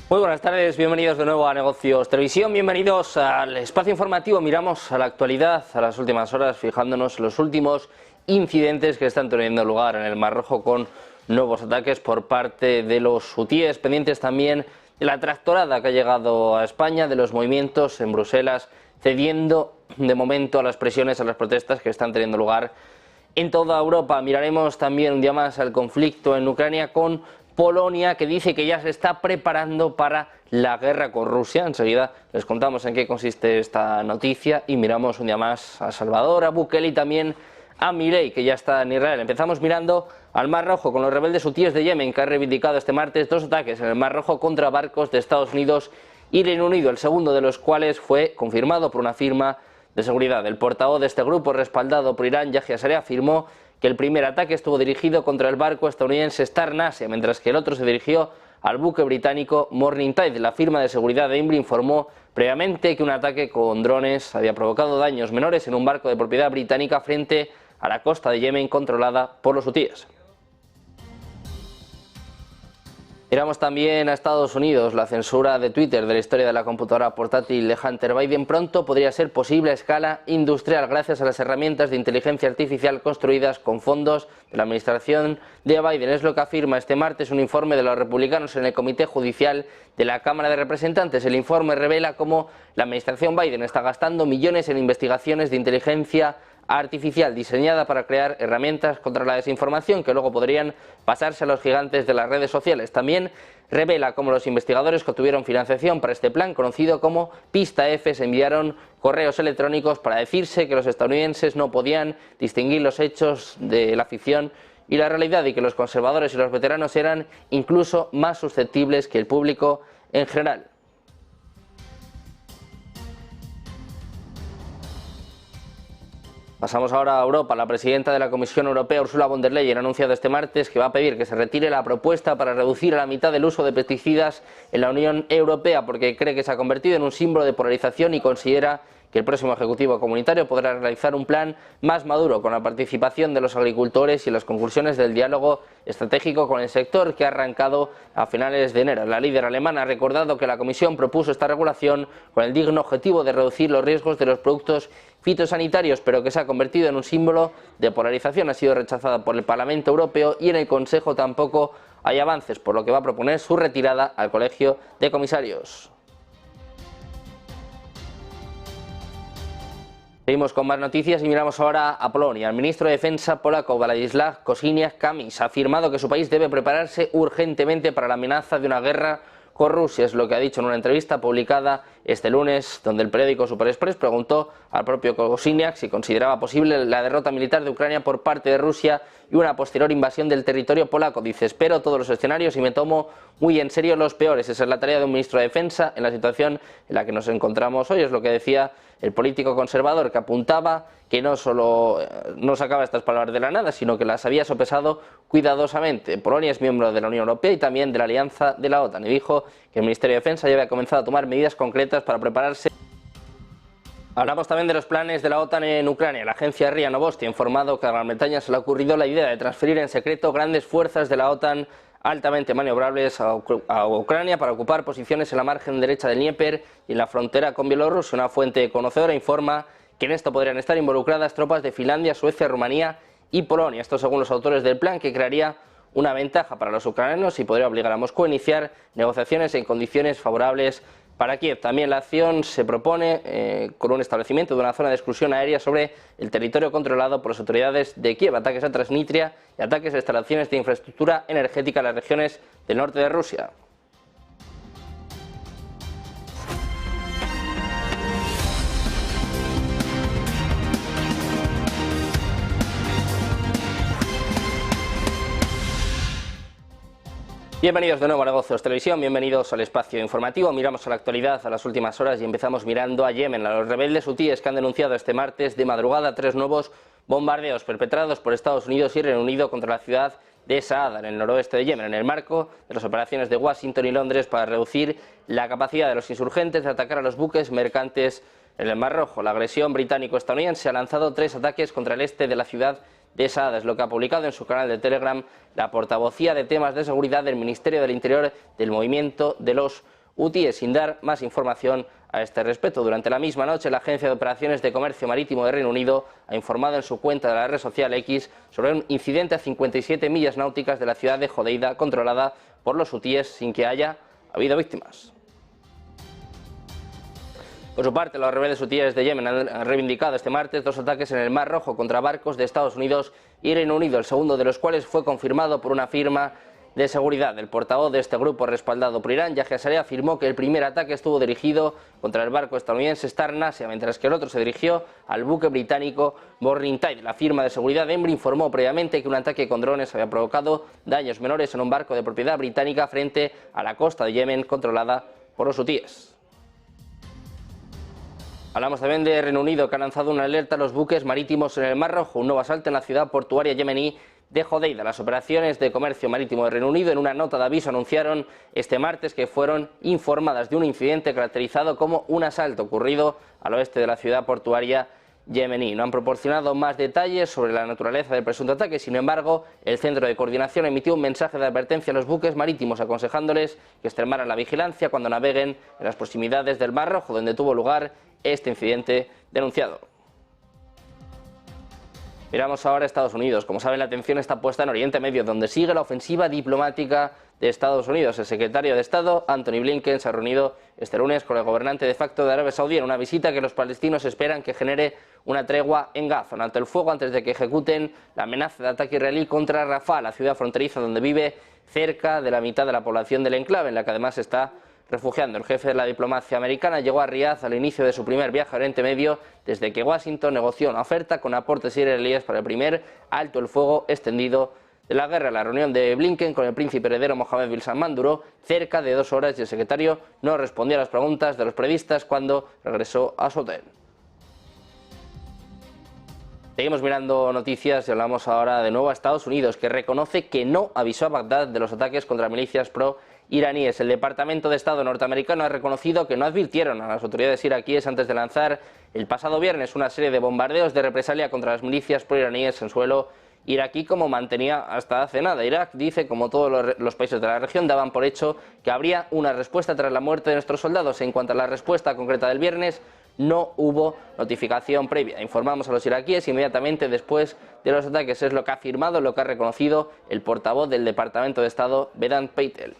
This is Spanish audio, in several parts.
Muy buenas tardes, bienvenidos de nuevo a Negocios Televisión, bienvenidos al espacio informativo. Miramos a la actualidad, a las últimas horas, fijándonos en los últimos incidentes que están teniendo lugar en el Mar Rojo con nuevos ataques por parte de los hutíes, pendientes también de la tractorada que ha llegado a España, de los movimientos en Bruselas, cediendo de momento a las presiones, a las protestas que están teniendo lugar en toda Europa. Miraremos también un día más al conflicto en Ucrania con Polonia, que dice que ya se está preparando para la guerra con Rusia. Enseguida les contamos en qué consiste esta noticia y miramos un día más a Salvador, a Bukele y también a Milei, que ya está en Israel. Empezamos mirando al Mar Rojo con los rebeldes hutíes de Yemen, que han reivindicado este martes 2 ataques en el Mar Rojo contra barcos de Estados Unidos y Reino Unido, el segundo de los cuales fue confirmado por una firma de seguridad. El portavoz de este grupo, respaldado por Irán, Yahya Saree, afirmó que el primer ataque estuvo dirigido contra el barco estadounidense Star Nasia, mientras que el otro se dirigió al buque británico Morning Tide. La firma de seguridad de INBRI informó previamente que un ataque con drones había provocado daños menores en un barco de propiedad británica frente a la costa de Yemen controlada por los hutíes. Miramos también a Estados Unidos. La censura de Twitter de la historia de la computadora portátil de Hunter Biden pronto podría ser posible a escala industrial gracias a las herramientas de inteligencia artificial construidas con fondos de la administración de Biden. Es lo que afirma este martes un informe de los republicanos en el Comité Judicial de la Cámara de Representantes. El informe revela cómo la administración Biden está gastando millones en investigaciones de inteligencia artificial diseñada para crear herramientas contra la desinformación que luego podrían pasarse a los gigantes de las redes sociales. También revela cómo los investigadores que obtuvieron financiación para este plan, conocido como Pista F, se enviaron correos electrónicos para decirse que los estadounidenses no podían distinguir los hechos de la ficción y la realidad, y que los conservadores y los veteranos eran incluso más susceptibles que el público en general. Pasamos ahora a Europa. La presidenta de la Comisión Europea, Ursula von der Leyen, ha anunciado este martes que va a pedir que se retire la propuesta para reducir a la mitad el uso de pesticidas en la Unión Europea, porque cree que se ha convertido en un símbolo de polarización y considera que el próximo Ejecutivo Comunitario podrá realizar un plan más maduro con la participación de los agricultores y las conclusiones del diálogo estratégico con el sector que ha arrancado a finales de enero. La líder alemana ha recordado que la Comisión propuso esta regulación con el digno objetivo de reducir los riesgos de los productos fitosanitarios, pero que se ha convertido en un símbolo de polarización. Ha sido rechazada por el Parlamento Europeo y en el Consejo tampoco hay avances, por lo que va a proponer su retirada al Colegio de Comisarios. Seguimos con más noticias y miramos ahora a Polonia. El ministro de Defensa polaco Władysław Kosiniak-Kamysz ha afirmado que su país debe prepararse urgentemente para la amenaza de una guerra con Rusia. Es lo que ha dicho en una entrevista publicada este lunes, donde el periódico Super Express preguntó al propio Kosiniak si consideraba posible la derrota militar de Ucrania por parte de Rusia y una posterior invasión del territorio polaco. Dice: espero todos los escenarios y me tomo muy en serio los peores. Esa es la tarea de un ministro de Defensa en la situación en la que nos encontramos hoy. Es lo que decía el político conservador, que apuntaba que no solo no sacaba estas palabras de la nada, sino que las había sopesado cuidadosamente. Polonia es miembro de la Unión Europea y también de la alianza de la OTAN, y dijo que el Ministerio de Defensa ya había comenzado a tomar medidas concretas para prepararse. Hablamos también de los planes de la OTAN en Ucrania. La agencia RIA Novosti ha informado que a Gran Bretaña se le ha ocurrido la idea de transferir en secreto grandes fuerzas de la OTAN altamente maniobrables a Ucrania para ocupar posiciones en la margen derecha del Dnieper y en la frontera con Bielorrusia. Una fuente conocedora informa que en esto podrían estar involucradas tropas de Finlandia, Suecia, Rumanía y Polonia. Esto según los autores del plan, que crearía una ventaja para los ucranianos y podría obligar a Moscú a iniciar negociaciones en condiciones favorables para Kiev. También la acción se propone con un establecimiento de una zona de exclusión aérea sobre el territorio controlado por las autoridades de Kiev, ataques a Transnistria y ataques a instalaciones de infraestructura energética en las regiones del norte de Rusia. Bienvenidos de nuevo a Negocios Televisión, bienvenidos al espacio informativo. Miramos a la actualidad, a las últimas horas, y empezamos mirando a Yemen, a los rebeldes hutíes que han denunciado este martes de madrugada 3 nuevos bombardeos perpetrados por Estados Unidos y Reino Unido contra la ciudad de Saada, en el noroeste de Yemen, en el marco de las operaciones de Washington y Londres para reducir la capacidad de los insurgentes de atacar a los buques mercantes en el Mar Rojo. La agresión británico-estadounidense ha lanzado 3 ataques contra el este de la ciudad de Saada, es lo que ha publicado en su canal de Telegram la portavocía de temas de seguridad del Ministerio del Interior del movimiento de los hutíes, sin dar más información a este respecto. Durante la misma noche, la Agencia de Operaciones de Comercio Marítimo de Reino Unido ha informado en su cuenta de la red social X sobre un incidente a 57 millas náuticas de la ciudad de Hodeida, controlada por los hutíes, sin que haya habido víctimas. Por su parte, los rebeldes hutíes de Yemen han reivindicado este martes 2 ataques en el Mar Rojo contra barcos de Estados Unidos y Reino Unido, el segundo de los cuales fue confirmado por una firma de seguridad. El portavoz de este grupo, respaldado por Irán, Yahya Saree, afirmó que el primer ataque estuvo dirigido contra el barco estadounidense Star Nasia, mientras que el otro se dirigió al buque británico Morning Tide. La firma de seguridad Embry informó previamente que un ataque con drones había provocado daños menores en un barco de propiedad británica frente a la costa de Yemen, controlada por los hutíes. Hablamos también de Reino Unido, que ha lanzado una alerta a los buques marítimos en el Mar Rojo, un nuevo asalto en la ciudad portuaria yemení de Hodeida. Las operaciones de comercio marítimo de Reino Unido, en una nota de aviso, anunciaron este martes que fueron informadas de un incidente caracterizado como un asalto ocurrido al oeste de la ciudad portuaria yemení. No han proporcionado más detalles sobre la naturaleza del presunto ataque. Sin embargo, el Centro de Coordinación emitió un mensaje de advertencia a los buques marítimos, aconsejándoles que extremaran la vigilancia cuando naveguen en las proximidades del Mar Rojo, donde tuvo lugar este incidente denunciado. Miramos ahora a Estados Unidos. Como saben, la atención está puesta en Oriente Medio, donde sigue la ofensiva diplomática de Estados Unidos. El secretario de Estado, Antony Blinken, se ha reunido este lunes con el gobernante de facto de Arabia Saudí en una visita que los palestinos esperan que genere una tregua en Gaza, un alto el fuego, antes de que ejecuten la amenaza de ataque israelí contra Rafah, la ciudad fronteriza donde vive cerca de la mitad de la población del enclave, en la que además está refugiando. El jefe de la diplomacia americana llegó a Riad al inicio de su primer viaje a Oriente Medio, desde que Washington negoció una oferta con aportes israelíes para el primer alto el fuego extendido de la guerra. La reunión de Blinken con el príncipe heredero Mohammed bin Salman duró cerca de 2 horas y el secretario no respondió a las preguntas de los periodistas cuando regresó a su hotel. Seguimos mirando noticias y hablamos ahora de nuevo a Estados Unidos, que reconoce que no avisó a Bagdad de los ataques contra milicias pro-iraníes. El Departamento de Estado norteamericano ha reconocido que no advirtieron a las autoridades iraquíes antes de lanzar el pasado viernes una serie de bombardeos de represalia contra las milicias pro-iraníes en suelo iraquí, como mantenía hasta hace nada. Irak dice, como todos los países de la región, daban por hecho que habría una respuesta tras la muerte de nuestros soldados. En cuanto a la respuesta concreta del viernes, no hubo notificación previa. Informamos a los iraquíes inmediatamente después de los ataques. Es lo que ha afirmado, lo que ha reconocido el portavoz del Departamento de Estado, Vedant Patel.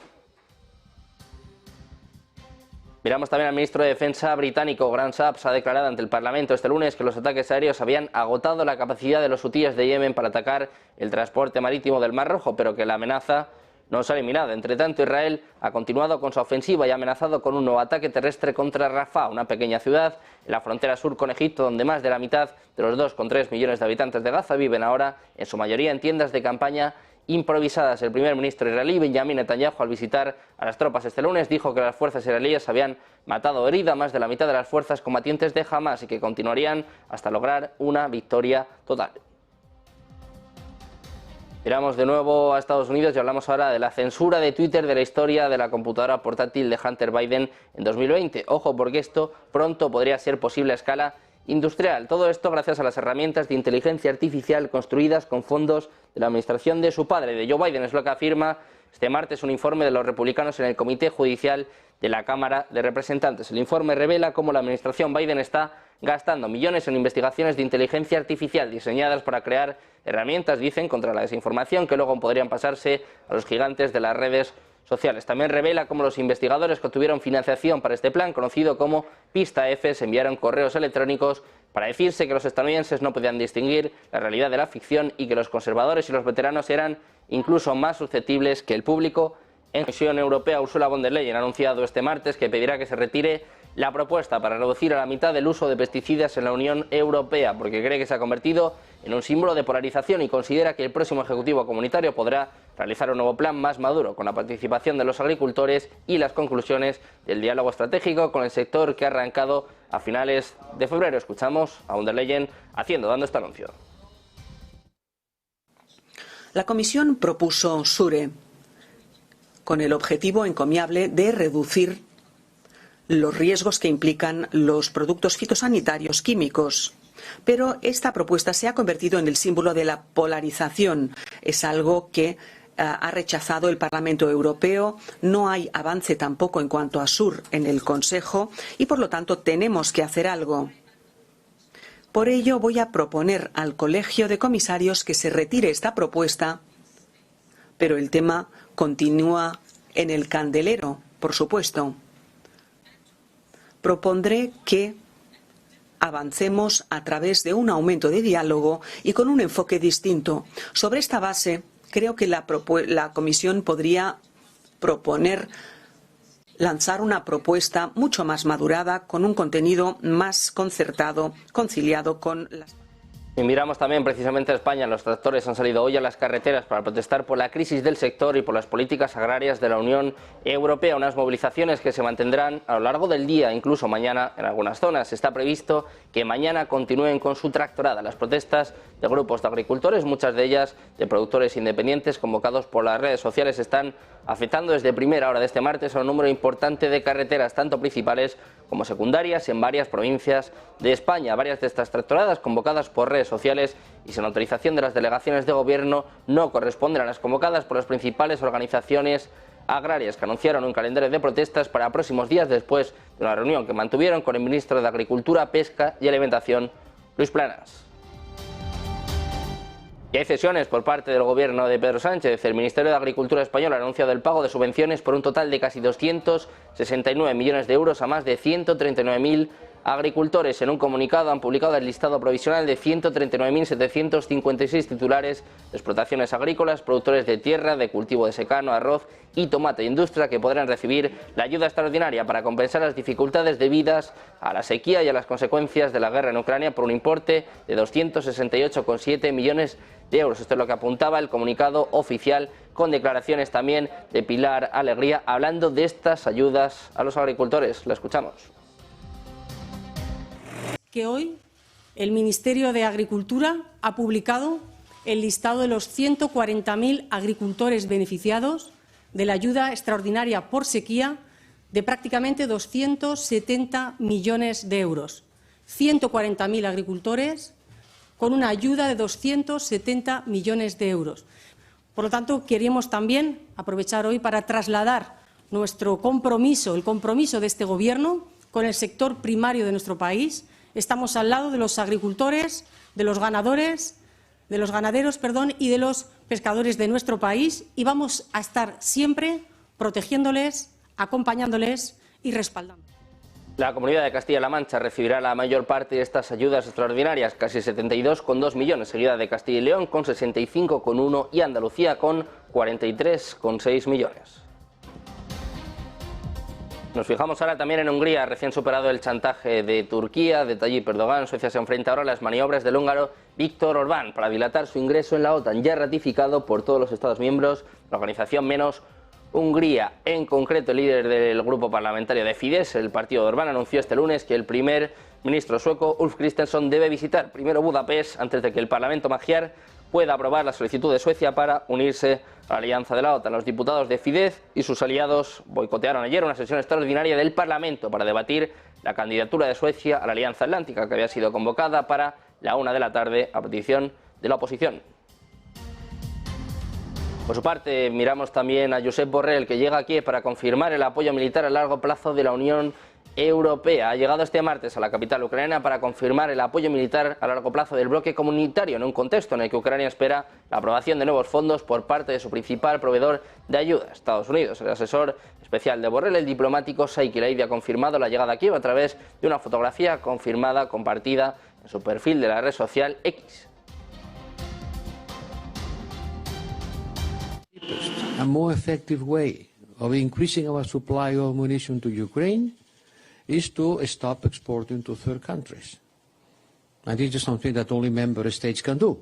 Miramos también al ministro de Defensa británico, Grant Shapps, ha declarado ante el Parlamento este lunes que los ataques aéreos habían agotado la capacidad de los hutíes de Yemen para atacar el transporte marítimo del Mar Rojo, pero que la amenaza no se ha eliminado. Entre tanto, Israel ha continuado con su ofensiva y ha amenazado con un nuevo ataque terrestre contra Rafah, una pequeña ciudad en la frontera sur con Egipto, donde más de la mitad de los 2,3 millones de habitantes de Gaza viven ahora, en su mayoría, en tiendas de campaña improvisadas. El primer ministro israelí, Benjamin Netanyahu, al visitar a las tropas este lunes, dijo que las fuerzas israelíes habían matado o herido a más de la mitad de las fuerzas combatientes de Hamas y que continuarían hasta lograr una victoria total. Miramos de nuevo a Estados Unidos y hablamos ahora de la censura de Twitter de la historia de la computadora portátil de Hunter Biden en 2020. Ojo, porque esto pronto podría ser posible a escala industrial. Todo esto gracias a las herramientas de inteligencia artificial construidas con fondos de la administración de su padre, de Joe Biden. Es lo que afirma este martes un informe de los republicanos en el Comité Judicial de la Cámara de Representantes. El informe revela cómo la administración Biden está gastando millones en investigaciones de inteligencia artificial diseñadas para crear herramientas, dicen, contra la desinformación que luego podrían pasarse a los gigantes de las redes sociales. También revela cómo los investigadores que obtuvieron financiación para este plan, conocido como Pista F, se enviaron correos electrónicos para decirse que los estadounidenses no podían distinguir la realidad de la ficción y que los conservadores y los veteranos eran incluso más susceptibles que el público. En la Comisión Europea, Ursula von der Leyen ha anunciado este martes que pedirá que se retire la propuesta para reducir a la mitad el uso de pesticidas en la Unión Europea, porque cree que se ha convertido en un símbolo de polarización y considera que el próximo Ejecutivo Comunitario podrá realizar un nuevo plan más maduro, con la participación de los agricultores y las conclusiones del diálogo estratégico con el sector que ha arrancado a finales de febrero. Escuchamos a von der Leyen dando este anuncio. La Comisión propuso SURE con el objetivo encomiable de reducir los riesgos que implican los productos fitosanitarios químicos. Pero esta propuesta se ha convertido en el símbolo de la polarización. Es algo que ha rechazado el Parlamento Europeo, no hay avance tampoco en cuanto a Sur en el Consejo y, por lo tanto, tenemos que hacer algo. Por ello, voy a proponer al Colegio de Comisarios que se retire esta propuesta, pero el tema continúa en el candelero, por supuesto. Propondré que avancemos a través de un aumento de diálogo y con un enfoque distinto. Sobre esta base, creo que la Comisión podría lanzar una propuesta mucho más madurada, con un contenido más concertado, conciliado con las... Y miramos también precisamente a España. Los tractores han salido hoy a las carreteras para protestar por la crisis del sector y por las políticas agrarias de la Unión Europea. Unas movilizaciones que se mantendrán a lo largo del día, incluso mañana en algunas zonas. Está previsto que mañana continúen con su tractorada las protestas de grupos de agricultores, muchas de ellas de productores independientes convocados por las redes sociales. Están afectando desde primera hora de este martes a un número importante de carreteras, tanto principales como secundarias, en varias provincias de España. Varias de estas tractoradas, convocadas por redes sociales y sin autorización de las delegaciones de gobierno, no corresponden a las convocadas por las principales organizaciones agrarias, que anunciaron un calendario de protestas para próximos días después de una reunión que mantuvieron con el ministro de Agricultura, Pesca y Alimentación, Luis Planas. Y hay cesiones por parte del gobierno de Pedro Sánchez. El Ministerio de Agricultura español ha anunciado el pago de subvenciones por un total de casi 269 millones de euros a más de 139.000 agricultores. En un comunicado han publicado el listado provisional de 139.756 titulares de explotaciones agrícolas, productores de tierra, de cultivo de secano, arroz y tomate de industria, que podrán recibir la ayuda extraordinaria para compensar las dificultades debidas a la sequía y a las consecuencias de la guerra en Ucrania, por un importe de 268,7 millones de euros. Esto es lo que apuntaba el comunicado oficial, con declaraciones también de Pilar Alegría hablando de estas ayudas a los agricultores. La escuchamos. Que hoy el Ministerio de Agricultura ha publicado el listado de los 140.000 agricultores beneficiados de la ayuda extraordinaria por sequía de prácticamente 270 millones de euros. 140.000 agricultores con una ayuda de 270 millones de euros. Por lo tanto, queremos también aprovechar hoy para trasladar nuestro compromiso, el compromiso de este Gobierno con el sector primario de nuestro país. Estamos al lado de los agricultores, de los ganaderos y de los pescadores de nuestro país, y vamos a estar siempre protegiéndoles, acompañándoles y respaldándoles. La Comunidad de Castilla-La Mancha recibirá la mayor parte de estas ayudas extraordinarias, casi 72,2 millones, seguida de Castilla y León con 65,1 y Andalucía con 43,6 millones. Nos fijamos ahora también en Hungría. Recién superado el chantaje de Turquía, de Tayyip Erdogan, Suecia se enfrenta ahora a las maniobras del húngaro Viktor Orbán para dilatar su ingreso en la OTAN, ya ratificado por todos los Estados miembros, la organización menos Hungría. En concreto, el líder del grupo parlamentario de Fidesz, el partido de Orbán, anunció este lunes que el primer ministro sueco, Ulf Kristersson, debe visitar primero Budapest antes de que el Parlamento Magyar pueda aprobar la solicitud de Suecia para unirse a la alianza de la OTAN. Los diputados de Fidesz y sus aliados boicotearon ayer una sesión extraordinaria del Parlamento para debatir la candidatura de Suecia a la Alianza Atlántica, que había sido convocada para la 1 de la tarde a petición de la oposición. Por su parte, miramos también a Josep Borrell, que llega aquí para confirmar el apoyo militar a largo plazo de la Unión Europea. Ha llegado este martes a la capital ucraniana para confirmar el apoyo militar a largo plazo del bloque comunitario, en un contexto en el que Ucrania espera la aprobación de nuevos fondos por parte de su principal proveedor de ayuda, Estados Unidos. El asesor especial de Borrell, el diplomático Saiki Laidi, ha confirmado la llegada a Kiev a través de una fotografía compartida en su perfil de la red social X. A more effective way of increasing our supply of munition to Ukraine is to stop exporting to third countries. And this is something that only member states can do.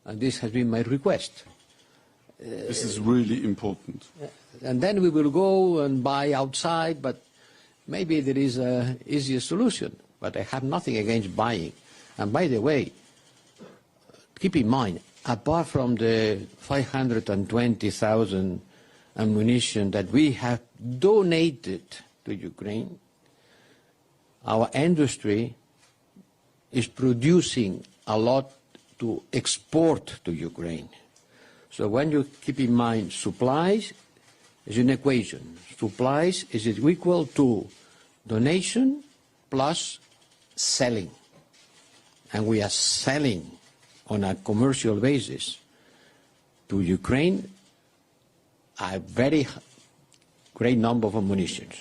And this has been my request. This is really important. And then we will go and buy outside, but maybe there is an easier solution. But I have nothing against buying. And by the way, keep in mind, apart from the 520,000 ammunition that we have donated to Ukraine, our industry is producing a lot to export to Ukraine. So when you keep in mind supplies is an equation. Supplies is equal to donation plus selling. And we are selling on a commercial basis to Ukraine a very great number of munitions.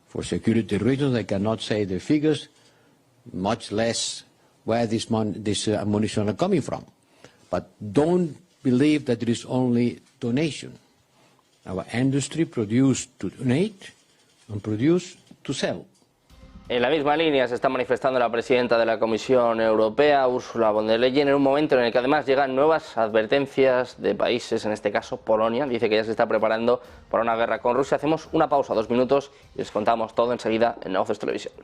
For security reasons, I cannot say the figures, much less where this ammunition are coming from. But don't believe that it is only donation. Our industry produce to donate and produce to sell. En la misma línea se está manifestando la presidenta de la Comisión Europea, Ursula von der Leyen, en un momento en el que además llegan nuevas advertencias de países, en este caso Polonia. Dice que ya se está preparando para una guerra con Rusia. Hacemos una pausa, 2 minutos, y les contamos todo enseguida en Negocios Televisión.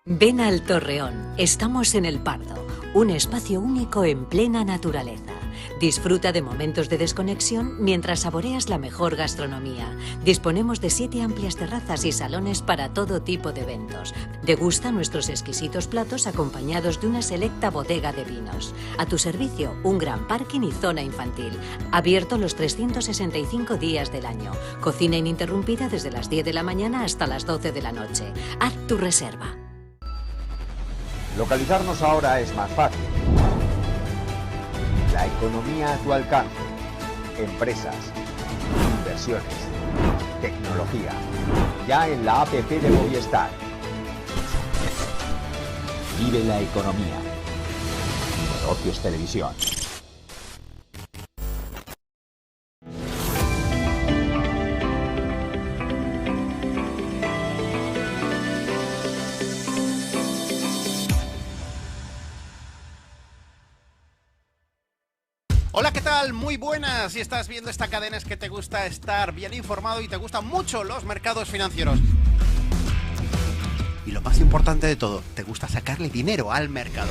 Ven al Torreón, estamos en El Pardo, un espacio único en plena naturaleza. Disfruta de momentos de desconexión mientras saboreas la mejor gastronomía. Disponemos de 7 amplias terrazas y salones para todo tipo de eventos. Degusta nuestros exquisitos platos acompañados de una selecta bodega de vinos. A tu servicio, un gran parking y zona infantil. Abierto los 365 días del año. Cocina ininterrumpida desde las 10 de la mañana hasta las 12 de la noche. Haz tu reserva. Localizarnos ahora es más fácil. La economía a tu alcance. Empresas, inversiones, tecnología. Ya en la APP de Movistar. Vive la economía. Negocios Televisión. Hola, ¿qué tal? Muy buenas. Si estás viendo esta cadena es que te gusta estar bien informado y te gustan mucho los mercados financieros. Y lo más importante de todo, te gusta sacarle dinero al mercado.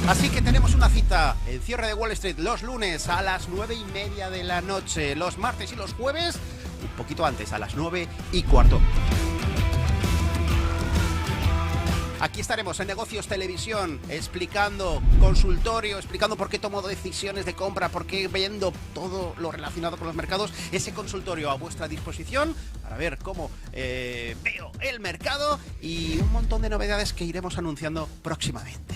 Así que tenemos una cita, el cierre de Wall Street los lunes a las 9:30 de la noche, los martes y los jueves un poquito antes, a las 9:15. Aquí estaremos en Negocios Televisión explicando, consultorio, explicando por qué tomo decisiones de compra, por qué vendo, todo lo relacionado con los mercados. Ese consultorio a vuestra disposición para ver cómo veo el mercado y un montón de novedades que iremos anunciando próximamente.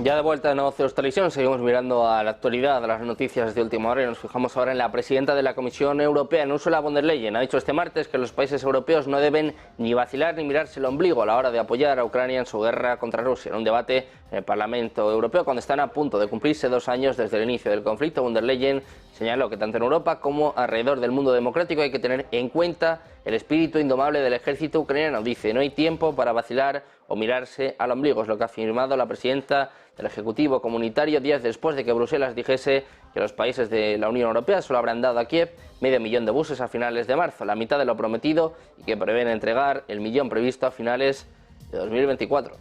Ya de vuelta en Negocios Televisión, seguimos mirando a la actualidad, a las noticias de última hora, y nos fijamos ahora en la presidenta de la Comisión Europea, Ursula von der Leyen. Ha dicho este martes que los países europeos no deben ni vacilar ni mirarse el ombligo a la hora de apoyar a Ucrania en su guerra contra Rusia. En un debate en el Parlamento Europeo, cuando están a punto de cumplirse 2 años desde el inicio del conflicto, von der Leyen señaló que tanto en Europa como alrededor del mundo democrático hay que tener en cuenta el espíritu indomable del ejército ucraniano. Dice, no hay tiempo para vacilar o mirarse al ombligo, es lo que ha afirmado la presidenta del Ejecutivo Comunitario días después de que Bruselas dijese que los países de la Unión Europea solo habrán dado a Kiev 500.000 de buses a finales de marzo, la mitad de lo prometido, y que prevén entregar el 1.000.000 previsto a finales de 2024.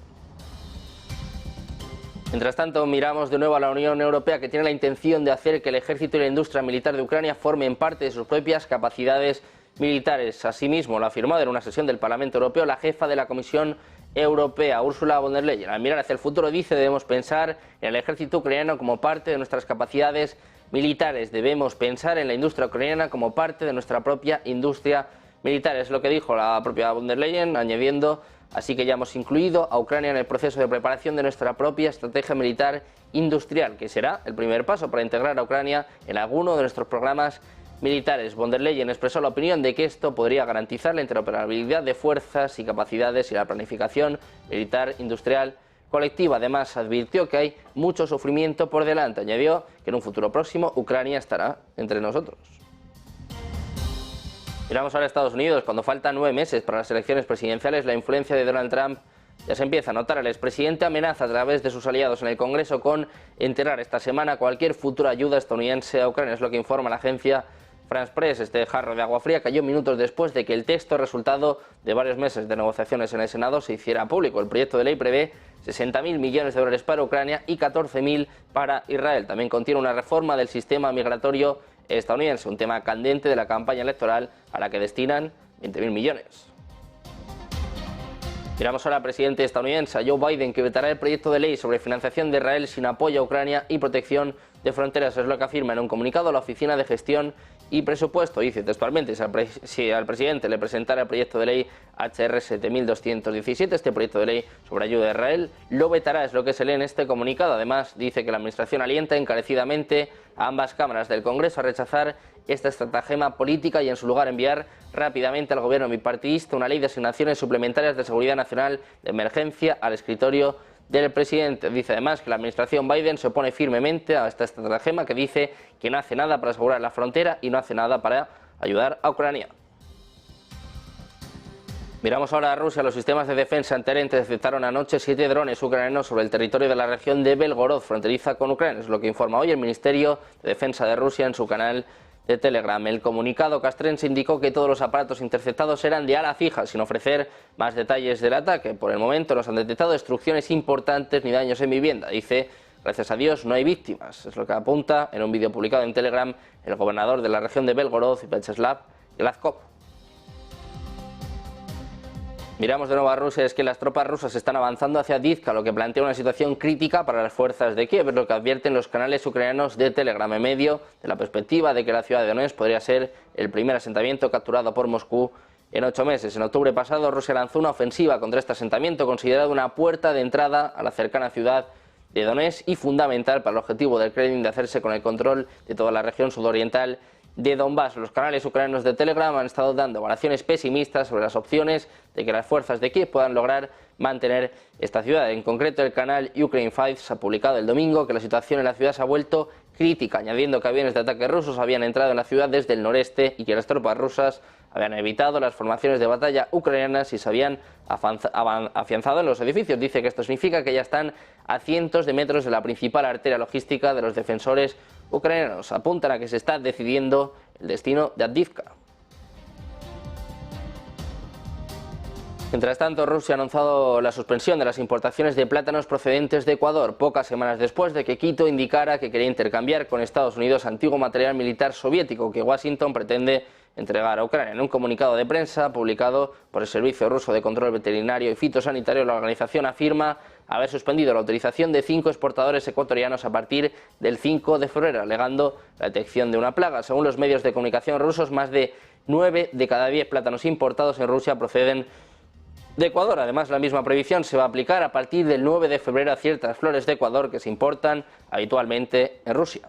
Mientras tanto, miramos de nuevo a la Unión Europea, que tiene la intención de hacer que el ejército y la industria militar de Ucrania formen parte de sus propias capacidades militares. Asimismo, lo ha afirmado en una sesión del Parlamento Europeo la jefa de la Comisión Europea, Ursula von der Leyen. Al mirar hacia el futuro, dice, debemos pensar en el ejército ucraniano como parte de nuestras capacidades militares. Debemos pensar en la industria ucraniana como parte de nuestra propia industria militar. Es lo que dijo la propia von der Leyen, añadiendo, así que ya hemos incluido a Ucrania en el proceso de preparación de nuestra propia estrategia militar industrial, que será el primer paso para integrar a Ucrania en alguno de nuestros programas militares. Von der Leyen expresó la opinión de que esto podría garantizar la interoperabilidad de fuerzas y capacidades y la planificación militar industrial colectiva. Además, advirtió que hay mucho sufrimiento por delante. Añadió que en un futuro próximo Ucrania estará entre nosotros. Miramos ahora a Estados Unidos. Cuando faltan 9 meses para las elecciones presidenciales, la influencia de Donald Trump Ya se empieza a notar. El expresidente amenaza a través de sus aliados en el Congreso con enterrar esta semana cualquier futura ayuda estadounidense a Ucrania. Es lo que informa la agencia France Press. Este jarro de agua fría cayó minutos después de que el texto, resultado de varios meses de negociaciones en el Senado, se hiciera público. El proyecto de ley prevé 60.000 millones de dólares para Ucrania y 14.000 para Israel. También contiene una reforma del sistema migratorio estadounidense, un tema candente de la campaña electoral a la que destinan 20.000 millones. Miramos ahora al presidente estadounidense, Joe Biden, que vetará el proyecto de ley sobre financiación de Israel sin apoyo a Ucrania y protección de fronteras. Es lo que afirma en un comunicado la Oficina de Gestión y Presupuesto. Dice textualmente, si al presidente le presentara el proyecto de ley HR 7217, este proyecto de ley sobre ayuda a Israel, lo vetará, es lo que se lee en este comunicado. Además, dice que la administración alienta encarecidamente a ambas cámaras del Congreso a rechazar esta estratagema política y en su lugar enviar rápidamente al gobierno bipartidista una ley de asignaciones suplementarias de seguridad nacional de emergencia al escritorio del presidente. Dice además que la administración Biden se opone firmemente a esta estratagema que dice que no hace nada para asegurar la frontera y no hace nada para ayudar a Ucrania. Miramos ahora a Rusia. Los sistemas de defensa antiaérea detectaron anoche 7 drones ucranianos sobre el territorio de la región de Belgorod, fronteriza con Ucrania. Es lo que informa hoy el Ministerio de Defensa de Rusia en su canal de Telegram. El comunicado castrense indicó que todos los aparatos interceptados eran de ala fija, sin ofrecer más detalles del ataque. Por el momento no se han detectado destrucciones importantes ni daños en vivienda. Dice, gracias a Dios no hay víctimas. Es lo que apunta en un vídeo publicado en Telegram el gobernador de la región de Belgorod, Vyacheslav Gladkov. Miramos de nuevo a Rusia. Es que las tropas rusas están avanzando hacia Avdiivka, lo que plantea una situación crítica para las fuerzas de Kiev, es lo que advierten los canales ucranianos de Telegram, en medio de la perspectiva de que la ciudad de Donetsk podría ser el primer asentamiento capturado por Moscú en 8 meses. En octubre pasado, Rusia lanzó una ofensiva contra este asentamiento, considerado una puerta de entrada a la cercana ciudad de Donetsk y fundamental para el objetivo del Kremlin de hacerse con el control de toda la región sudoriental de Donbass. Los canales ucranianos de Telegram han estado dando evaluaciones pesimistas sobre las opciones de que las fuerzas de Kiev puedan lograr mantener esta ciudad. En concreto, el canal Ukraine Files ha publicado el domingo que la situación en la ciudad se ha vuelto crítica, añadiendo que aviones de ataque rusos habían entrado en la ciudad desde el noreste y que las tropas rusas habían evitado las formaciones de batalla ucranianas y se habían afianzado en los edificios. Dice que esto significa que ya están a cientos de metros de la principal arteria logística de los defensores ucranianos. Apuntan a que se está decidiendo el destino de Avdiivka. Mientras tanto, Rusia ha anunciado la suspensión de las importaciones de plátanos procedentes de Ecuador, pocas semanas después de que Quito indicara que quería intercambiar con Estados Unidos antiguo material militar soviético que Washington pretende entregar a Ucrania. En un comunicado de prensa publicado por el Servicio Ruso de Control Veterinario y Fitosanitario, la organización afirma haber suspendido la autorización de 5 exportadores ecuatorianos a partir del 5 de febrero, alegando la detección de una plaga. Según los medios de comunicación rusos, más de 9 de cada 10 plátanos importados en Rusia proceden de Ecuador. Además, la misma prohibición se va a aplicar a partir del 9 de febrero a ciertas flores de Ecuador que se importan habitualmente en Rusia.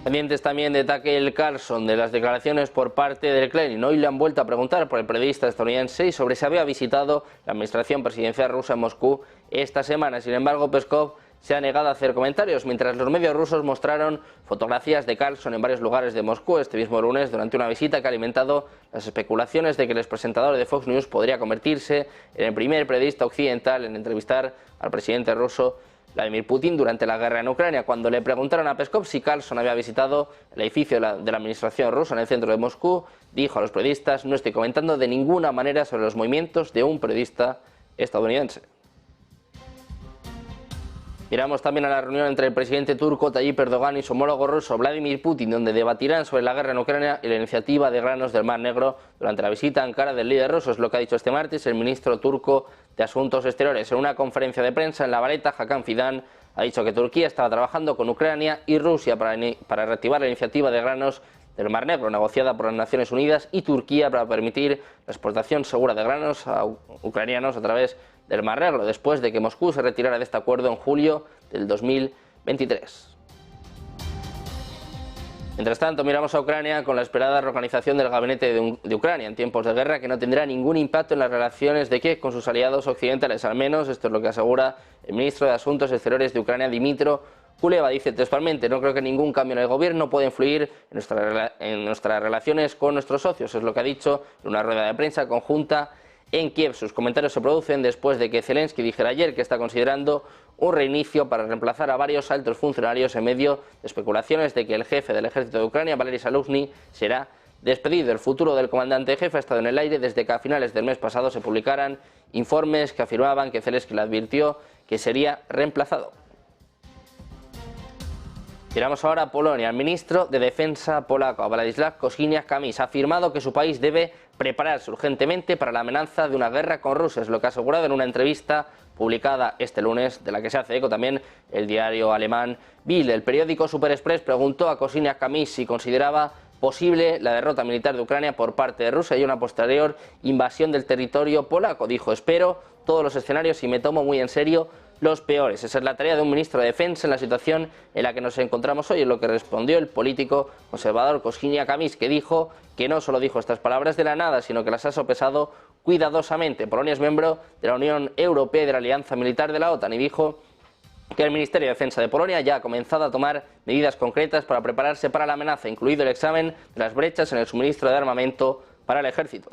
Pendientes también de Tucker Carlson de las declaraciones por parte del Kremlin. Hoy le han vuelto a preguntar por el periodista estadounidense sobre si había visitado la administración presidencial rusa en Moscú esta semana. Sin embargo, Peskov se ha negado a hacer comentarios, mientras los medios rusos mostraron fotografías de Carlson en varios lugares de Moscú este mismo lunes durante una visita que ha alimentado las especulaciones de que el expresentador de Fox News podría convertirse en el primer periodista occidental en entrevistar al presidente ruso Vladimir Putin durante la guerra en Ucrania. Cuando le preguntaron a Peskov si Carlson había visitado el edificio de la administración rusa en el centro de Moscú, dijo a los periodistas: no estoy comentando de ninguna manera sobre los movimientos de un periodista estadounidense. Miramos también a la reunión entre el presidente turco Tayyip Erdogan y su homólogo ruso Vladimir Putin, donde debatirán sobre la guerra en Ucrania y la iniciativa de granos del Mar Negro durante la visita a Ankara del líder ruso. Es lo que ha dicho este martes el ministro turco de Asuntos Exteriores. En una conferencia de prensa en La Valeta, Hakan Fidan ha dicho que Turquía estaba trabajando con Ucrania y Rusia para reactivar la iniciativa de granos del Mar Negro, negociada por las Naciones Unidas y Turquía, para permitir la exportación segura de granos ucranianos a través del Mar Negro, después de que Moscú se retirara de este acuerdo en julio del 2023. Mientras tanto, miramos a Ucrania con la esperada reorganización del gabinete de Ucrania en tiempos de guerra, que no tendrá ningún impacto en las relaciones de Kiev con sus aliados occidentales. Al menos esto es lo que asegura el ministro de Asuntos Exteriores de Ucrania, Dmytro Kuleba. Dice textualmente: no creo que ningún cambio en el gobierno pueda influir en nuestras relaciones con nuestros socios. Es lo que ha dicho en una rueda de prensa conjunta en Kiev. Sus comentarios se producen después de que Zelensky dijera ayer que está considerando un reinicio para reemplazar a varios altos funcionarios en medio de especulaciones de que el jefe del ejército de Ucrania, Valery Zaluzhny, será despedido. El futuro del comandante jefe ha estado en el aire desde que a finales del mes pasado se publicaran informes que afirmaban que Zelensky le advirtió que sería reemplazado. Miramos ahora a Polonia. El ministro de Defensa polaco, Władysław Kosiniak-Kamysz, ha afirmado que su país debe prepararse urgentemente para la amenaza de una guerra con Rusia, es lo que ha asegurado en una entrevista publicada este lunes, de la que se hace eco también el diario alemán Bild. El periódico Super Express preguntó a Kosiniak-Kamysz si consideraba posible la derrota militar de Ucrania por parte de Rusia y una posterior invasión del territorio polaco. Dijo: espero todos los escenarios y me tomo muy en serio los peores. Esa es la tarea de un ministro de Defensa en la situación en la que nos encontramos hoy, es lo que respondió el político conservador Kosiniak-Kamysz, que dijo que no solo dijo estas palabras de la nada, sino que las ha sopesado cuidadosamente. Polonia es miembro de la Unión Europea y de la Alianza Militar de la OTAN, y dijo que el Ministerio de Defensa de Polonia ya ha comenzado a tomar medidas concretas para prepararse para la amenaza, incluido el examen de las brechas en el suministro de armamento para el ejército.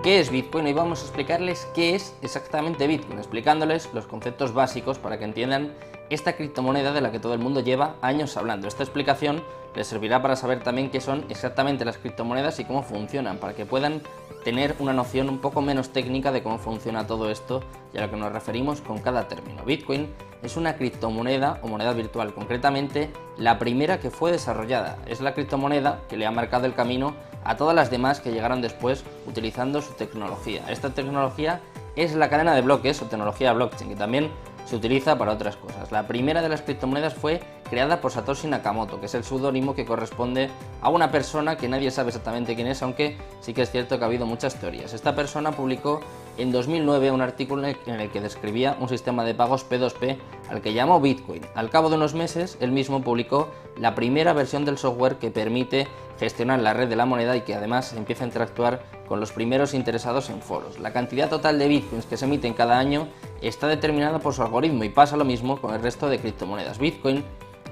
¿Qué es Bitcoin? Hoy vamos a explicarles qué es exactamente Bitcoin, explicándoles los conceptos básicos para que entiendan esta criptomoneda de la que todo el mundo lleva años hablando. Esta explicación les servirá para saber también qué son exactamente las criptomonedas y cómo funcionan, para que puedan tener una noción un poco menos técnica de cómo funciona todo esto y a lo que nos referimos con cada término. Bitcoin es una criptomoneda o moneda virtual, concretamente la primera que fue desarrollada. Es la criptomoneda que le ha marcado el camino a todas las demás que llegaron después utilizando su tecnología. Esta tecnología es la cadena de bloques o tecnología blockchain, que también se utiliza para otras cosas. La primera de las criptomonedas fue creada por Satoshi Nakamoto, que es el seudónimo que corresponde a una persona que nadie sabe exactamente quién es, aunque sí que es cierto que ha habido muchas teorías. Esta persona publicó en 2009 un artículo en el que describía un sistema de pagos P2P al que llamó Bitcoin. Al cabo de unos meses, él mismo publicó la primera versión del software que permite gestionar la red de la moneda y que además empieza a interactuar con los primeros interesados en foros. La cantidad total de bitcoins que se emiten cada año está determinada por su algoritmo, y pasa lo mismo con el resto de criptomonedas. Bitcoin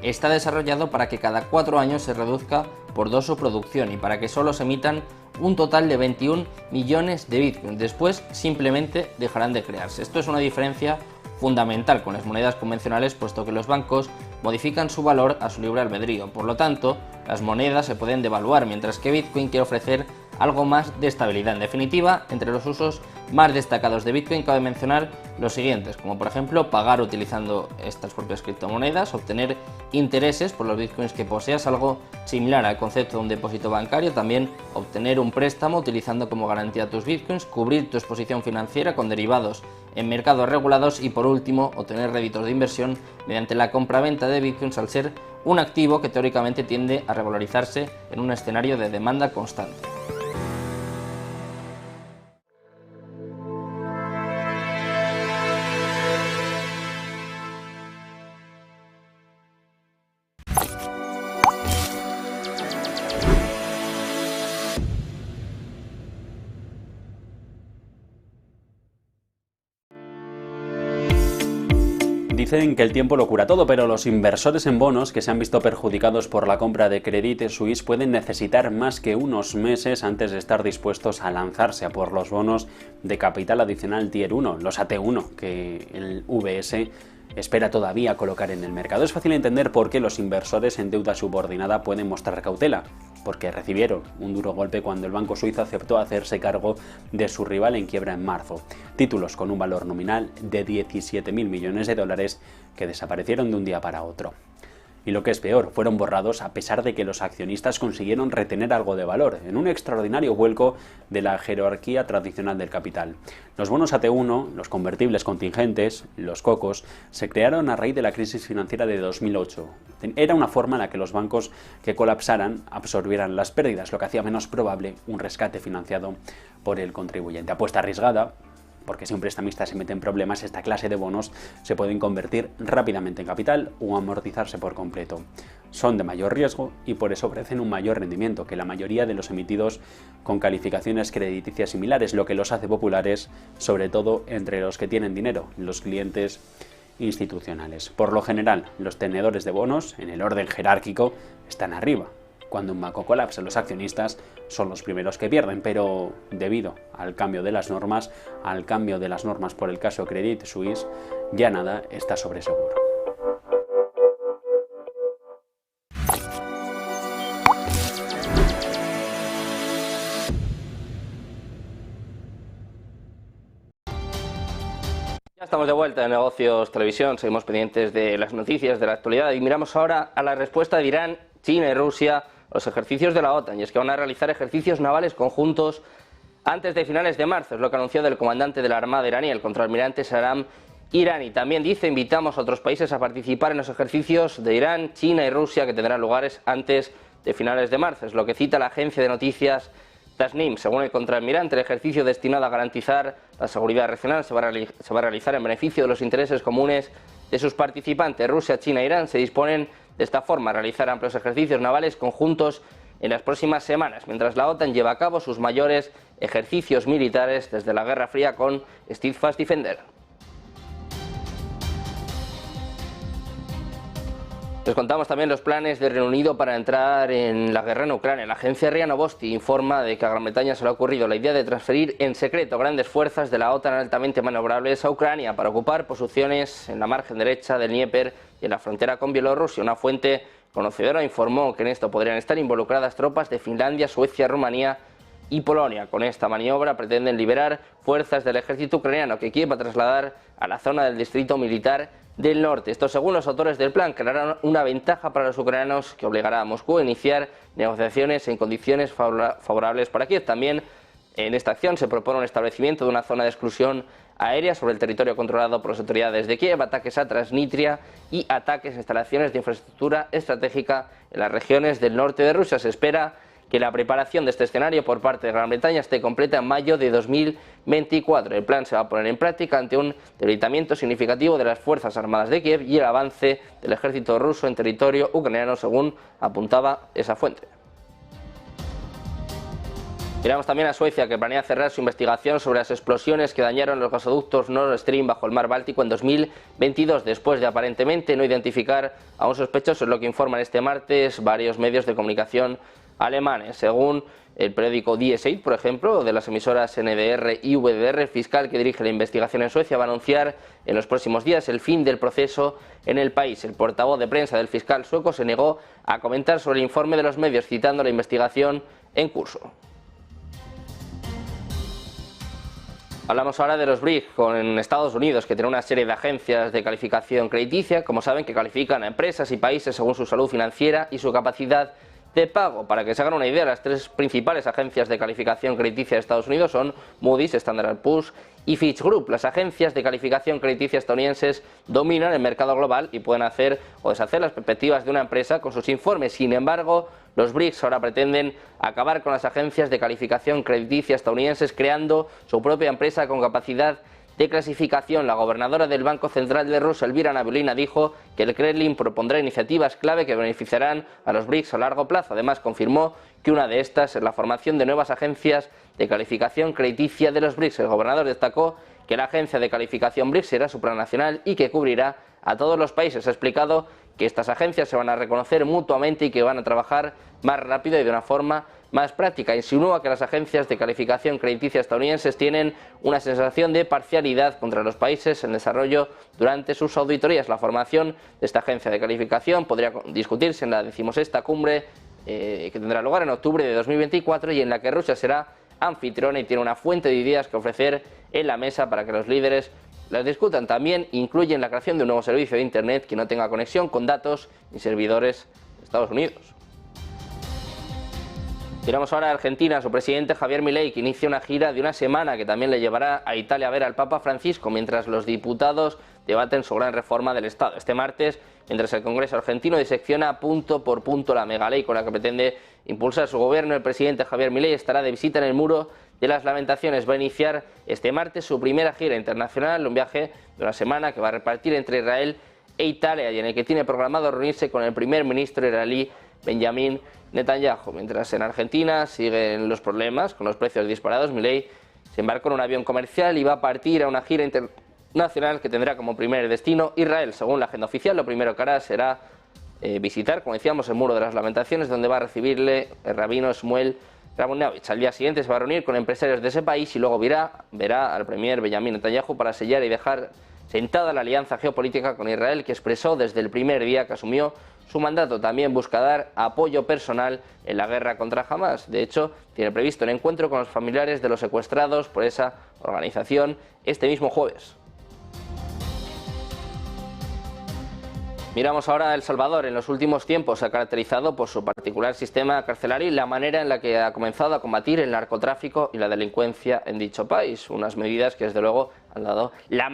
está desarrollado para que cada 4 años se reduzca por 2 su producción y para que solo se emitan un total de 21 millones de bitcoins. Después simplemente dejarán de crearse. Esto es una diferencia fundamental con las monedas convencionales, puesto que los bancos modifican su valor a su libre albedrío. Por lo tanto, las monedas se pueden devaluar, mientras que Bitcoin quiere ofrecer algo más de estabilidad. En definitiva, entre los usos más destacados de Bitcoin cabe mencionar los siguientes, como por ejemplo pagar utilizando estas propias criptomonedas, obtener intereses por los bitcoins que poseas, algo similar al concepto de un depósito bancario, también obtener un préstamo utilizando como garantía tus bitcoins, cubrir tu exposición financiera con derivados en mercados regulados y por último obtener réditos de inversión mediante la compra-venta de bitcoins, al ser un activo que teóricamente tiende a revalorizarse en un escenario de demanda constante. Dicen que el tiempo lo cura todo, pero los inversores en bonos que se han visto perjudicados por la compra de Credit Suisse pueden necesitar más que unos meses antes de estar dispuestos a lanzarse a por los bonos de capital adicional Tier 1, los AT1, que el VS espera todavía colocar en el mercado. Es fácil entender por qué los inversores en deuda subordinada pueden mostrar cautela, porque recibieron un duro golpe cuando el banco suizo aceptó hacerse cargo de su rival en quiebra en marzo. Títulos con un valor nominal de 17.000 millones de dólares que desaparecieron de un día para otro. Y lo que es peor, fueron borrados a pesar de que los accionistas consiguieron retener algo de valor, en un extraordinario vuelco de la jerarquía tradicional del capital. Los bonos AT1, los convertibles contingentes, los cocos, se crearon a raíz de la crisis financiera de 2008. Era una forma en la que los bancos que colapsaran absorbieran las pérdidas, lo que hacía menos probable un rescate financiado por el contribuyente. Apuesta arriesgada, porque si un prestamista se mete en problemas, esta clase de bonos se pueden convertir rápidamente en capital o amortizarse por completo. Son de mayor riesgo y por eso ofrecen un mayor rendimiento que la mayoría de los emitidos con calificaciones crediticias similares, lo que los hace populares, sobre todo entre los que tienen dinero, los clientes institucionales. Por lo general, los tenedores de bonos, en el orden jerárquico, están arriba. Cuando un banco colapsa, los accionistas son los primeros que pierden, pero debido al cambio de las normas, por el caso Credit Suisse, ya nada está sobre seguro. Ya estamos de vuelta en Negocios Televisión, seguimos pendientes de las noticias de la actualidad y miramos ahora a la respuesta de Irán, China y Rusia a los ejercicios de la OTAN, y es que van a realizar ejercicios navales conjuntos antes de finales de marzo, es lo que anunció el comandante de la Armada iraní, el contraalmirante Saram Irani. También dice: invitamos a otros países a participar en los ejercicios de Irán, China y Rusia que tendrán lugares antes de finales de marzo, es lo que cita la agencia de noticias Tasnim. Según el contraalmirante, el ejercicio destinado a garantizar la seguridad regional se va a realizar en beneficio de los intereses comunes de sus participantes. Rusia, China e Irán se disponen de esta forma a realizar amplios ejercicios navales conjuntos en las próximas semanas, mientras la OTAN lleva a cabo sus mayores ejercicios militares desde la Guerra Fría con Steadfast Defender. Les contamos también los planes de Reino Unido para entrar en la guerra en Ucrania. La agencia RIA Novosti informa de que a Gran Bretaña se le ha ocurrido la idea de transferir en secreto grandes fuerzas de la OTAN altamente maniobrables a Ucrania para ocupar posiciones en la margen derecha del Dnieper y en la frontera con Bielorrusia. Una fuente conocedora informó que en esto podrían estar involucradas tropas de Finlandia, Suecia, Rumanía y Polonia. Con esta maniobra pretenden liberar fuerzas del ejército ucraniano que Kiev va a trasladar a la zona del distrito militar del norte. Esto, según los autores del plan, creará una ventaja para los ucranianos que obligará a Moscú a iniciar negociaciones en condiciones favorables para Kiev. También en esta acción se propone un establecimiento de una zona de exclusión aérea sobre el territorio controlado por las autoridades de Kiev, ataques a Transnistria y ataques a instalaciones de infraestructura estratégica en las regiones del norte de Rusia. Se espera que la preparación de este escenario por parte de Gran Bretaña esté completa en mayo de 2024. El plan se va a poner en práctica ante un debilitamiento significativo de las Fuerzas Armadas de Kiev y el avance del ejército ruso en territorio ucraniano, según apuntaba esa fuente. Miramos también a Suecia, que planea cerrar su investigación sobre las explosiones que dañaron los gasoductos Nord Stream bajo el mar Báltico en 2022, después de aparentemente no identificar a un sospechoso, es lo que informan este martes varios medios de comunicación alemanes. Según el periódico Die Zeit, por ejemplo, de las emisoras NDR y VDR, el fiscal que dirige la investigación en Suecia va a anunciar en los próximos días el fin del proceso en el país. El portavoz de prensa del fiscal sueco se negó a comentar sobre el informe de los medios, citando la investigación en curso. Hablamos ahora de los BRICS con Estados Unidos, que tiene una serie de agencias de calificación crediticia, como saben, que califican a empresas y países según su salud financiera y su capacidad de pago. Para que se hagan una idea, las tres principales agencias de calificación crediticia de Estados Unidos son Moody's, Standard & Poor's y Fitch Group. Las agencias de calificación crediticia estadounidenses dominan el mercado global y pueden hacer o deshacer las perspectivas de una empresa con sus informes. Sin embargo, los BRICS ahora pretenden acabar con las agencias de calificación crediticia estadounidenses, creando su propia empresa con capacidad de clasificación. La gobernadora del Banco Central de Rusia, Elvira Nabiullina, dijo que el Kremlin propondrá iniciativas clave que beneficiarán a los BRICS a largo plazo. Además, confirmó que una de estas es la formación de nuevas agencias de calificación crediticia de los BRICS. El gobernador destacó que la agencia de calificación BRICS será supranacional y que cubrirá a todos los países. Ha explicado que estas agencias se van a reconocer mutuamente y que van a trabajar más rápido y de una forma más práctica. Insinúa que las agencias de calificación crediticia estadounidenses tienen una sensación de parcialidad contra los países en desarrollo durante sus auditorías. La formación de esta agencia de calificación podría discutirse en la 16ª cumbre que tendrá lugar en octubre de 2024 y en la que Rusia será anfitriona y tiene una fuente de ideas que ofrecer en la mesa para que los líderes las discutan. También incluyen la creación de un nuevo servicio de Internet que no tenga conexión con datos y servidores de Estados Unidos. Miramos ahora a Argentina. Su presidente Javier Milei, que inicia una gira de una semana que también le llevará a Italia a ver al Papa Francisco, mientras los diputados debaten su gran reforma del Estado. Este martes, mientras el Congreso argentino disecciona punto por punto la megaley con la que pretende impulsar su gobierno, el presidente Javier Milei estará de visita en el Muro de las Lamentaciones. Va a iniciar este martes su primera gira internacional, un viaje de una semana que va a repartir entre Israel e Italia y en el que tiene programado reunirse con el primer ministro israelí Benjamín Netanyahu. Mientras en Argentina siguen los problemas con los precios disparados, Milei se embarcó en un avión comercial y va a partir a una gira nacional que tendrá como primer destino Israel. Según la agenda oficial, lo primero que hará será visitar, como decíamos, el Muro de las Lamentaciones, donde va a recibirle el rabino Shmuel Rabunovich. Al día siguiente se va a reunir con empresarios de ese país y luego verá al premier Benjamin Netanyahu para sellar y dejar sentada la alianza geopolítica con Israel, que expresó desde el primer día que asumió su mandato. También busca dar apoyo personal en la guerra contra Hamas. De hecho, tiene previsto el encuentro con los familiares de los secuestrados por esa organización este mismo jueves. Miramos ahora a El Salvador. En los últimos tiempos se ha caracterizado por su particular sistema carcelario y la manera en la que ha comenzado a combatir el narcotráfico y la delincuencia en dicho país. Unas medidas que desde luego han dado la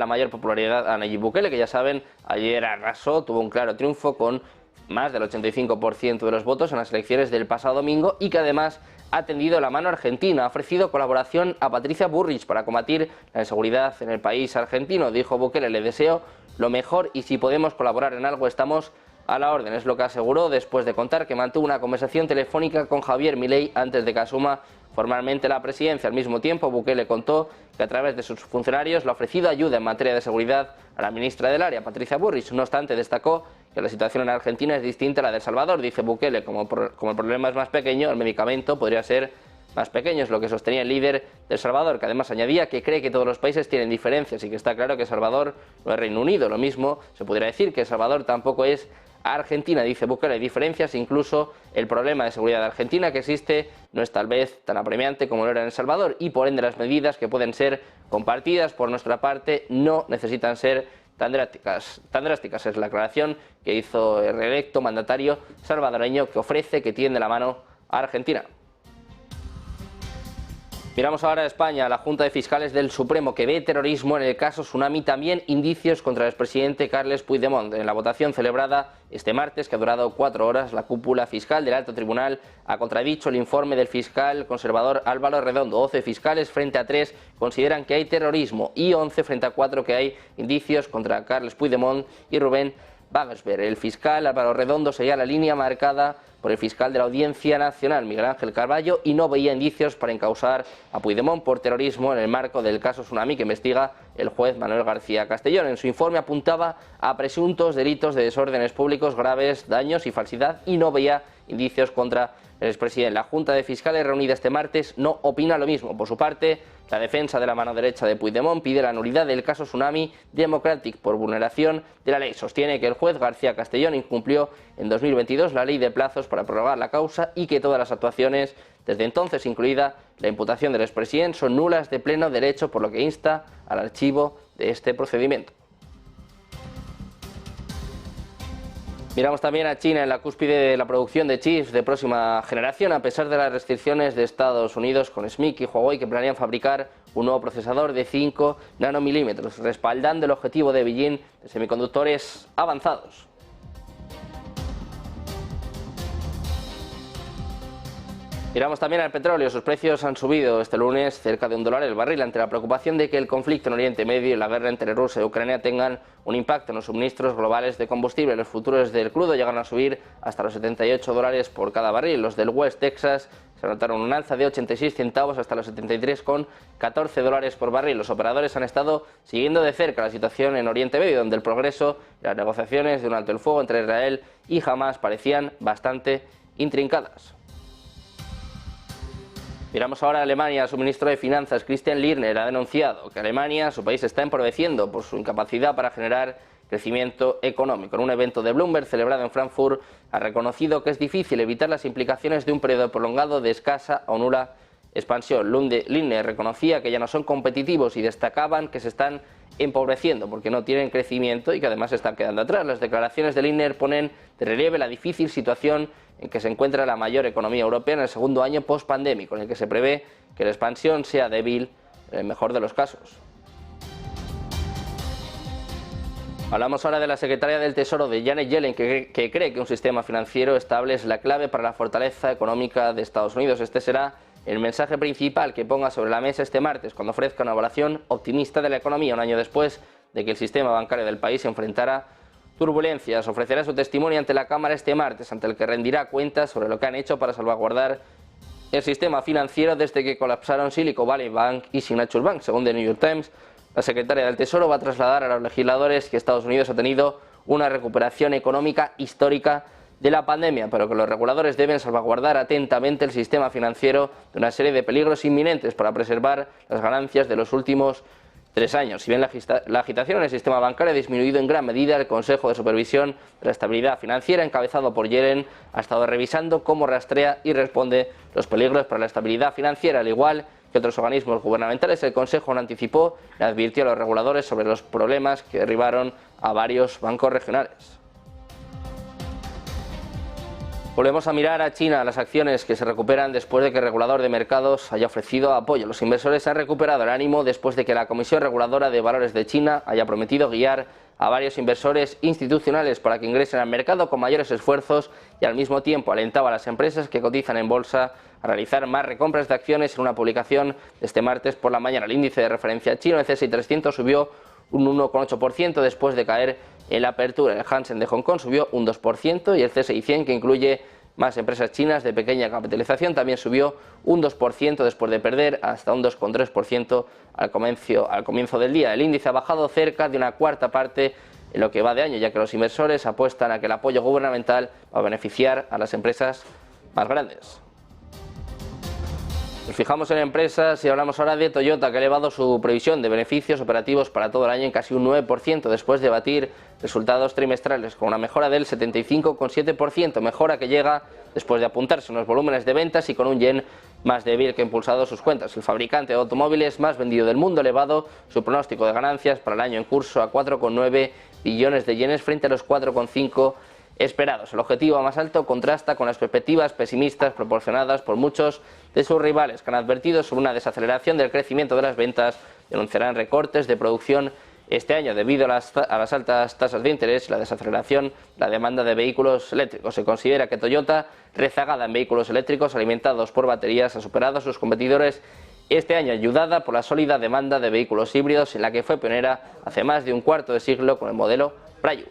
mayor popularidad a Nayib Bukele, que ya saben, ayer arrasó, tuvo un claro triunfo con más del 85% de los votos en las elecciones del pasado domingo y que además ha tendido la mano a Argentina. Ha ofrecido colaboración a Patricia Bullrich para combatir la inseguridad en el país argentino. Dijo Bukele: le deseo lo mejor y si podemos colaborar en algo estamos a la orden. Es lo que aseguró después de contar que mantuvo una conversación telefónica con Javier Milei antes de que asuma formalmente la presidencia. Al mismo tiempo, Bukele contó que a través de sus funcionarios le ha ofrecido ayuda en materia de seguridad a la ministra del área, Patricia Bullrich. No obstante, destacó que la situación en Argentina es distinta a la de El Salvador. Dice Bukele, como el problema es más pequeño, el medicamento podría ser más pequeño, es lo que sostenía el líder de El Salvador, que además añadía que cree que todos los países tienen diferencias y que está claro que El Salvador no es Reino Unido. Lo mismo se podría decir que El Salvador tampoco es Argentina. Dice Bukele, hay diferencias, incluso el problema de seguridad de Argentina que existe no es tal vez tan apremiante como lo era en El Salvador y por ende las medidas que pueden ser compartidas por nuestra parte no necesitan ser tan drásticas. Es la aclaración que hizo el reelecto mandatario salvadoreño, que ofrece que tiende la mano a Argentina. Miramos ahora a España. La Junta de Fiscales del Supremo, que ve terrorismo en el caso Tsunami, también indicios contra el expresidente Carles Puigdemont. En la votación celebrada este martes, que ha durado 4 horas, la cúpula fiscal del Alto Tribunal ha contradicho el informe del fiscal conservador Álvaro Redondo. 12 fiscales frente a 3 consideran que hay terrorismo y 11 frente a 4 que hay indicios contra Carles Puigdemont y Rubén Wagensberg. El fiscal Álvaro Redondo seguía la línea marcada por el fiscal de la Audiencia Nacional, Miguel Ángel Carballo, y no veía indicios para encausar a Puigdemont por terrorismo en el marco del caso Tsunami que investiga el juez Manuel García Castellón. En su informe apuntaba a presuntos delitos de desórdenes públicos graves, daños y falsidad, y no veía indicios contra el expresidente. La Junta de Fiscales reunida este martes no opina lo mismo. Por su parte, la defensa de la mano derecha de Puigdemont pide la nulidad del caso Tsunami Democratic por vulneración de la ley. Sostiene que el juez García Castellón incumplió en 2022 la ley de plazos para prorrogar la causa y que todas las actuaciones desde entonces, incluida la imputación del expresidente, son nulas de pleno derecho, por lo que insta al archivo de este procedimiento. Miramos también a China, en la cúspide de la producción de chips de próxima generación, a pesar de las restricciones de Estados Unidos con SMIC y Huawei, que planean fabricar un nuevo procesador de 5 nanomilímetros, respaldando el objetivo de Beijing de semiconductores avanzados. Miramos también al petróleo. Sus precios han subido este lunes cerca de $1 el barril ante la preocupación de que el conflicto en Oriente Medio y la guerra entre Rusia y Ucrania tengan un impacto en los suministros globales de combustible. Los futuros del crudo llegan a subir hasta los $78 por cada barril. Los del West Texas se anotaron un alza de 86 centavos hasta los $73,14 por barril. Los operadores han estado siguiendo de cerca la situación en Oriente Medio, donde el progreso y las negociaciones de un alto el fuego entre Israel y Hamas parecían bastante intrincadas. Miramos ahora a Alemania. Su ministro de Finanzas, Christian Lindner, ha denunciado que Alemania, su país, está empobreciendo por su incapacidad para generar crecimiento económico. En un evento de Bloomberg celebrado en Frankfurt, ha reconocido que es difícil evitar las implicaciones de un periodo prolongado de escasa o nula expansión. Lindner reconocía que ya no son competitivos y destacaban que se están empobreciendo porque no tienen crecimiento y que además se están quedando atrás. Las declaraciones de Lindner ponen de relieve la difícil situación en que se encuentra la mayor economía europea en el segundo año post-pandémico, en el que se prevé que la expansión sea débil en el mejor de los casos. Hablamos ahora de la secretaria del Tesoro, de Janet Yellen, que cree que un sistema financiero estable es la clave para la fortaleza económica de Estados Unidos. Este será el mensaje principal que ponga sobre la mesa este martes, cuando ofrezca una evaluación optimista de la economía, un año después de que el sistema bancario del país se enfrentara turbulencias. Ofrecerá su testimonio ante la Cámara este martes, ante el que rendirá cuentas sobre lo que han hecho para salvaguardar el sistema financiero desde que colapsaron Silicon Valley Bank y Signature Bank. Según The New York Times, La secretaria del Tesoro va a trasladar a los legisladores que Estados Unidos ha tenido una recuperación económica histórica de la pandemia, pero que los reguladores deben salvaguardar atentamente el sistema financiero de una serie de peligros inminentes para preservar las ganancias de los últimos 3 años. Si bien la agitación en el sistema bancario ha disminuido en gran medida, el Consejo de Supervisión de la Estabilidad Financiera, encabezado por Yellen, ha estado revisando cómo rastrea y responde los peligros para la estabilidad financiera, al igual que otros organismos gubernamentales. El Consejo no anticipó y advirtió a los reguladores sobre los problemas que derribaron a varios bancos regionales. Volvemos a mirar a China, las acciones que se recuperan después de que el regulador de mercados haya ofrecido apoyo. Los inversores han recuperado el ánimo después de que la Comisión Reguladora de Valores de China haya prometido guiar a varios inversores institucionales para que ingresen al mercado con mayores esfuerzos y al mismo tiempo alentaba a las empresas que cotizan en bolsa a realizar más recompras de acciones. En una publicación de este martes por la mañana, el índice de referencia chino, el CSI 300, subió un 1,8% después de caer en la apertura. El Hansen de Hong Kong subió un 2% y el CSI 100, que incluye más empresas chinas de pequeña capitalización, también subió un 2% después de perder hasta un 2,3% al comienzo del día. El índice ha bajado cerca de una cuarta parte en lo que va de año, ya que los inversores apuestan a que el apoyo gubernamental va a beneficiar a las empresas más grandes. Nos fijamos en empresas y hablamos ahora de Toyota, que ha elevado su previsión de beneficios operativos para todo el año en casi un 9%, después de batir resultados trimestrales con una mejora del 75,7%, mejora que llega después de apuntarse unos volúmenes de ventas y con un yen más débil que ha impulsado sus cuentas. El fabricante de automóviles más vendido del mundo ha elevado su pronóstico de ganancias para el año en curso a 4,9 billones de yenes frente a los 4,5 esperados. El objetivo más alto contrasta con las perspectivas pesimistas proporcionadas por muchos de sus rivales, que han advertido sobre una desaceleración del crecimiento de las ventas y anunciarán recortes de producción este año debido a las altas tasas de interés y la desaceleración la demanda de vehículos eléctricos. Se considera que Toyota, rezagada en vehículos eléctricos alimentados por baterías, ha superado a sus competidores este año, ayudada por la sólida demanda de vehículos híbridos, en la que fue pionera hace más de un cuarto de siglo con el modelo Prius.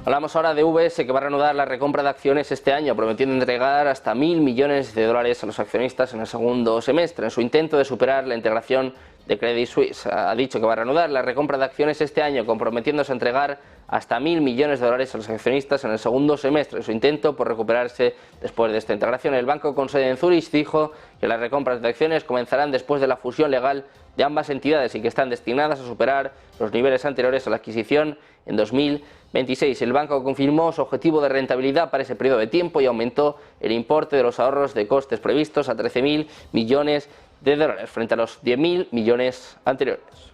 Hablamos ahora de UBS, que va a reanudar la recompra de acciones este año, prometiendo entregar hasta 1.000 millones de dólares a los accionistas en el segundo semestre, en su intento de superar la integración de Credit Suisse. Ha dicho que va a reanudar la recompra de acciones este año, comprometiéndose a entregar hasta 1.000 millones de dólares a los accionistas en el segundo semestre, en su intento por recuperarse después de esta integración. El banco con sede en Zurich dijo que las recompras de acciones comenzarán después de la fusión legal de ambas entidades y que están destinadas a superar los niveles anteriores a la adquisición en 2026. El banco confirmó su objetivo de rentabilidad para ese periodo de tiempo y aumentó el importe de los ahorros de costes previstos a 13.000 millones de dólares frente a los 10.000 millones anteriores.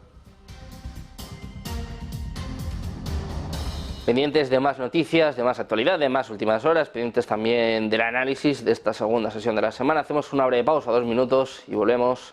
Pendientes de más noticias, de más actualidad, de más últimas horas, pendientes también del análisis de esta segunda sesión de la semana. Hacemos una breve pausa, 2 minutos, y volvemos